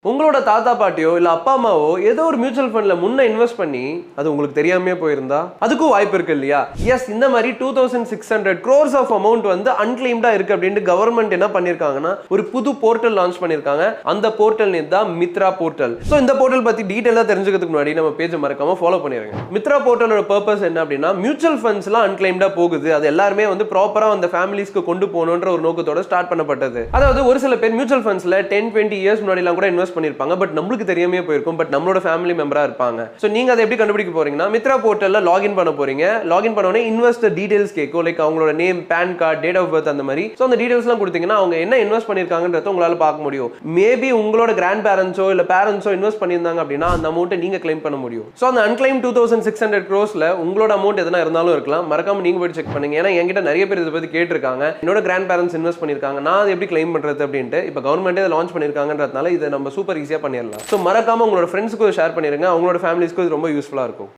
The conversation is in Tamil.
உங்களோட தாத்தா பாட்டியோ இல்ல அப்பா அம்மாவோ ஏதோ ஒரு மியூச்சுவல் ஃபண்ட்ல முன்ன இன்வெஸ்ட் பண்ணி அது உங்களுக்கு தெரியாமே போயிருந்தா அதுக்கும் வாய்ப்பு இருக்கு இல்லையா? எஸ், இந்த மாதிரி 2600 crores ஆஃப் அமௌண்ட் வந்து அன்கிளைம்டா இருக்கு அப்படின்னு கவர்மெண்ட் என்ன பண்ணிருக்காங்கன்னா ஒரு புது போர்ட்டல் லான்ச் பண்ணிருக்காங்க. அந்த போர்ட்டல் நேம் தான் மித்ரா போர்ட்டல். சோ இந்த போர்ட்டல் பத்தி டீடைலா தெரிஞ்சுக்கிறதுக்கு முன்னாடி நம்ம பேஜை மறக்காம ஃபாலோ பண்ணிருங்க. மித்ரா போர்ட்டலோட பர்பஸ் என்ன அப்படின்னா மியூச்சுவல் ஃபண்ட்ஸ் எல்லாம் அன்கிளைம்டா போகுது, அது எல்லாருமே வந்து ப்ராப்பரா அந்த ஃபேமிலிஸ்க்கு கொண்டு போகணுன்ற ஒரு நோக்கத்தோட ஸ்டார்ட் பண்ணப்பட்டது. அதாவது ஒரு சில பேர் மியூச்சுவல் ஃபண்ட்ஸ்ல 10-20 இயர்ஸ் முன்னாடி எல்லாம் கூட இன்வெஸ்ட் பண்ணிருப்பாங்க. பட் நம்மளுக்கு தெரியாமே போயிருக்கும். பட் நம்மளோட ஃபேமிலி மெம்பரா இருப்பாங்க. சோ நீங்க அதை எப்படி கண்டுபிடிக்க போறீங்கன்னா மித்ரா போர்ட்டல்ல லாகின் பண்ண போறீங்க. லாகின் பண்ண உடனே இன்வெஸ்டர் டீடைல்ஸ் கேட்கும். லைக் அவங்களோட name, pan card, date of birth அந்த மாதிரி. சோ அந்த டீடைல்ஸ்லாம் கொடுத்தீங்கன்னா அவங்க என்ன இன்வெஸ்ட் பண்ணிருக்காங்கன்றத உங்களால பார்க்க முடியும். மேபி உங்களோட கிராண்ட் பேரண்ட்ஸோ இல்ல பேரண்ட்ஸோ இன்வெஸ்ட் பண்ணியிருந்தாங்க அப்படின்னா அந்த அமௌண்ட்டை நீங்க கிளைம் பண்ண முடியும். சோ அந்த அன்கிளைம் 2600 crores உங்களோட அமௌண்ட் எதனா இருந்தாலும் இருக்கலாம். மறக்காம நீங்க போய் செக் பண்ணுங்க. ஏன்னா என்கிட்ட நிறைய பேர் இதை பத்தி கேட்டிருக்காங்க. என்னோட கிராண்ட் பேரண்ட்ஸ் இன்வெஸ்ட் பண்ணிருக்காங்க, நான் அதை எப்படி கிளைம் பண்றது அப்படின்ட்டு. இப்போ கவர்மெண்டே இதை லான்ச் பண்ணிருக்காங்கன்றதுனால இதை நம்ம சூப்பர் ஈஸியா பண்ணிடலாம். ஸோ மறக்காம உங்களோட ஃப்ரெண்ட்ஸ்க்கு ஷேர் பண்ணிருங்க. அவங்களோட ஃபேமிலிஸ்க்கு இது ரொம்ப யூஸ்ஃபுல்லா இருக்கும்.